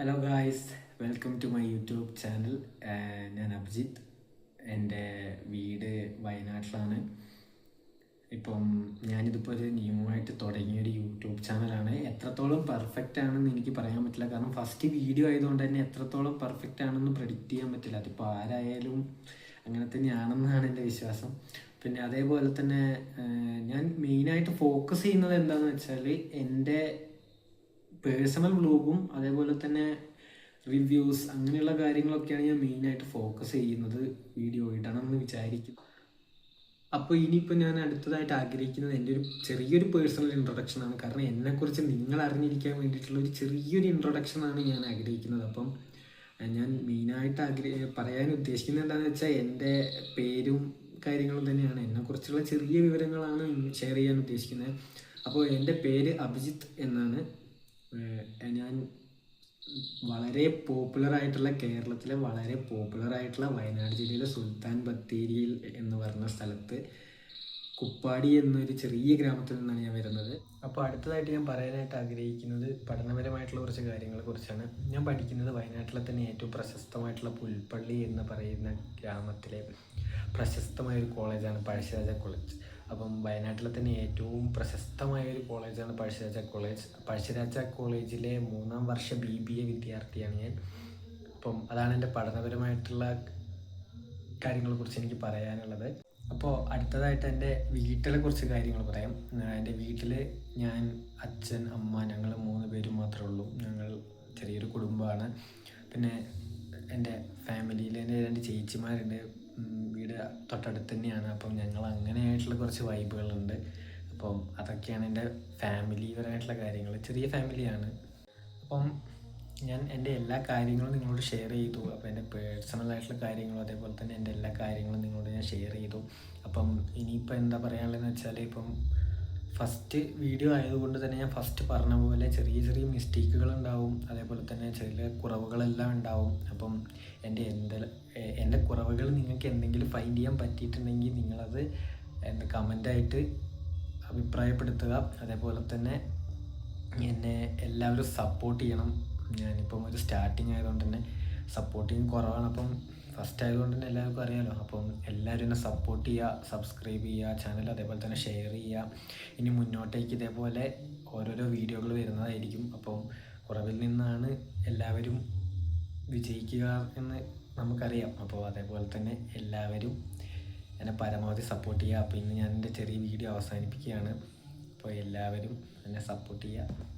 Hello guys, welcome to my YouTube channel. ഞാൻ അഭിജിത്ത്. എൻ്റെ വീട് വയനാട്ടിലാണ്. ഇപ്പം ഞാനിതിപ്പോൾ ഒരു ന്യൂ ആയിട്ട് തുടങ്ങിയൊരു യൂട്യൂബ് ചാനലാണ്. എത്രത്തോളം പെർഫെക്റ്റ് ആണെന്ന് എനിക്ക് പറയാൻ പറ്റില്ല, കാരണം ഫസ്റ്റ് വീഡിയോ ആയതുകൊണ്ട് തന്നെ എത്രത്തോളം പെർഫെക്റ്റ് ആണെന്ന് പ്രെഡിക്റ്റ് ചെയ്യാൻ പറ്റില്ല. അതിപ്പോൾ ആരായാലും അങ്ങനെ തന്നെയാണെന്നാണ് എൻ്റെ വിശ്വാസം. പിന്നെ അതേപോലെ തന്നെ ഞാൻ മെയിനായിട്ട് ഫോക്കസ് ചെയ്യുന്നത് എന്താണെന്ന് വെച്ചാൽ എൻ്റെ പേഴ്സണൽ വ്ലോഗും അതേപോലെ തന്നെ റിവ്യൂസ് അങ്ങനെയുള്ള കാര്യങ്ങളൊക്കെയാണ് ഞാൻ മെയിനായിട്ട് ഫോക്കസ് ചെയ്യുന്നത്, വീഡിയോ ഇടണമെന്ന് വിചാരിക്കും. അപ്പോൾ ഇനിയിപ്പോൾ ഞാൻ അടുത്തതായിട്ട് ആഗ്രഹിക്കുന്നത് എൻ്റെ ഒരു ചെറിയൊരു പേഴ്സണൽ ഇൻട്രൊഡക്ഷനാണ്. കാരണം എന്നെക്കുറിച്ച് നിങ്ങൾ അറിഞ്ഞിരിക്കാൻ വേണ്ടിയിട്ടുള്ള ഒരു ചെറിയൊരു ഇൻട്രൊഡക്ഷനാണ് ഞാൻ ആഗ്രഹിക്കുന്നത്. അപ്പം ഞാൻ മെയിനായിട്ട് പറയാൻ ഉദ്ദേശിക്കുന്നത് എന്താണെന്ന് വെച്ചാൽ എൻ്റെ പേരും കാര്യങ്ങളും തന്നെയാണ്. എന്നെക്കുറിച്ചുള്ള ചെറിയ വിവരങ്ങളാണ് ഷെയർ ചെയ്യാൻ ഉദ്ദേശിക്കുന്നത്. അപ്പോൾ എൻ്റെ പേര് അഭിജിത്ത് എന്നാണ്. ഞാൻ വളരെ പോപ്പുലറായിട്ടുള്ള കേരളത്തിലെ വളരെ പോപ്പുലറായിട്ടുള്ള വയനാട് ജില്ലയിലെ സുൽത്താൻ ബത്തേരിയിൽ എന്ന് പറഞ്ഞ സ്ഥലത്ത് കുപ്പാടി എന്നൊരു ചെറിയ ഗ്രാമത്തിൽ നിന്നാണ് ഞാൻ വരുന്നത്. അപ്പോൾ അടുത്തതായിട്ട് ഞാൻ പറയാനായിട്ട് ആഗ്രഹിക്കുന്നത് പഠനപരമായിട്ടുള്ള കുറച്ച് കാര്യങ്ങളെ കുറിച്ചാണ്. ഞാൻ പഠിക്കുന്നത് വയനാട്ടിലെ തന്നെ ഏറ്റവും പ്രശസ്തമായിട്ടുള്ള പുൽപ്പള്ളി എന്ന് പറയുന്ന ഗ്രാമത്തിലെ പ്രശസ്തമായ ഒരു കോളേജാണ് പഴശ്ശിരാജ കോളേജ്. അപ്പം വയനാട്ടിലെ തന്നെ ഏറ്റവും പ്രശസ്തമായ ഒരു കോളേജാണ് പഴശ്ശിരാജ കോളേജ്. പഴശ്ശിരാജ കോളേജിലെ 3ാം വർഷ BBA വിദ്യാർത്ഥിയാണ് ഞാൻ. അപ്പം അതാണ് എൻ്റെ പഠനപരമായിട്ടുള്ള കാര്യങ്ങളെക്കുറിച്ച് എനിക്ക് പറയാനുള്ളത്. അപ്പോൾ അടുത്തതായിട്ട് എൻ്റെ വീട്ടിലെ കുറച്ച് കാര്യങ്ങൾ പറയാം. എൻ്റെ വീട്ടിൽ ഞാൻ, അച്ഛൻ, അമ്മ, ഞങ്ങൾ 3 പേരും മാത്രമേ ഉള്ളൂ. ഞങ്ങൾ ചെറിയൊരു കുടുംബമാണ്. പിന്നെ എൻ്റെ ഫാമിലിയിൽ എൻ്റെ 2 ചേച്ചിമാരുണ്ട്. വീട് തൊട്ടടുത്ത് തന്നെയാണ്. അപ്പം ഞങ്ങൾ അങ്ങനെയായിട്ടുള്ള കുറച്ച് വൈബുകളുണ്ട്. അപ്പം അതൊക്കെയാണ് എൻ്റെ ഫാമിലിപരമായിട്ടുള്ള കാര്യങ്ങൾ. ചെറിയ ഫാമിലിയാണ്. അപ്പം ഞാൻ എൻ്റെ എല്ലാ കാര്യങ്ങളും നിങ്ങളോട് ഷെയർ ചെയ്തു. അപ്പോൾ എൻ്റെ പേഴ്സണലായിട്ടുള്ള കാര്യങ്ങളും അതേപോലെ തന്നെ എൻ്റെ എല്ലാ കാര്യങ്ങളും നിങ്ങളോട് ഞാൻ ഷെയർ ചെയ്തു. അപ്പം ഇനിയിപ്പോൾ എന്താ പറയാനുള്ളതെന്ന് വെച്ചാൽ, ഇപ്പം ഫസ്റ്റ് വീഡിയോ ആയതുകൊണ്ട് തന്നെ ഞാൻ ഫസ്റ്റ് പറഞ്ഞ പോലെ ചെറിയ ചെറിയ മിസ്റ്റേക്കുകളുണ്ടാവും, അതേപോലെ തന്നെ ചില കുറവുകളെല്ലാം ഉണ്ടാവും. അപ്പം എൻ്റെ കുറവുകൾ നിങ്ങൾക്ക് എന്തെങ്കിലും ഫൈൻഡ് ചെയ്യാൻ പറ്റിയിട്ടുണ്ടെങ്കിൽ നിങ്ങളത് കമൻ്റായിട്ട് അഭിപ്രായപ്പെടുത്തുക. അതേപോലെ തന്നെ എന്നെ എല്ലാവരും സപ്പോർട്ട് ചെയ്യണം. ഞാനിപ്പം ഒരു സ്റ്റാർട്ടിങ് ആയതുകൊണ്ട് തന്നെ സപ്പോർട്ടിങ് കുറവാണ്. അപ്പം ഫസ്റ്റ് ആയതുകൊണ്ട് തന്നെ എല്ലാവർക്കും അറിയാമല്ലോ. അപ്പം എല്ലാവരും എന്നെ സപ്പോർട്ട് ചെയ്യുക, സബ്സ്ക്രൈബ് ചെയ്യുക ചാനൽ, അതേപോലെ തന്നെ ഷെയർ ചെയ്യുക. ഇനി മുന്നോട്ടേക്ക് ഇതേപോലെ ഓരോരോ വീഡിയോകൾ വരുന്നതായിരിക്കും. അപ്പം കുറവിൽ നിന്നാണ് എല്ലാവരും വിജയിക്കുക എന്ന് നമുക്കറിയാം. അപ്പോൾ അതേപോലെ തന്നെ എല്ലാവരും എന്നെ പരമാവധി സപ്പോർട്ട് ചെയ്യുക. അപ്പോൾ ഇന്ന് ഞാൻ എൻ്റെ ചെറിയ വീഡിയോ അവസാനിപ്പിക്കുകയാണ്. അപ്പോൾ എല്ലാവരും എന്നെ സപ്പോർട്ട് ചെയ്യുക.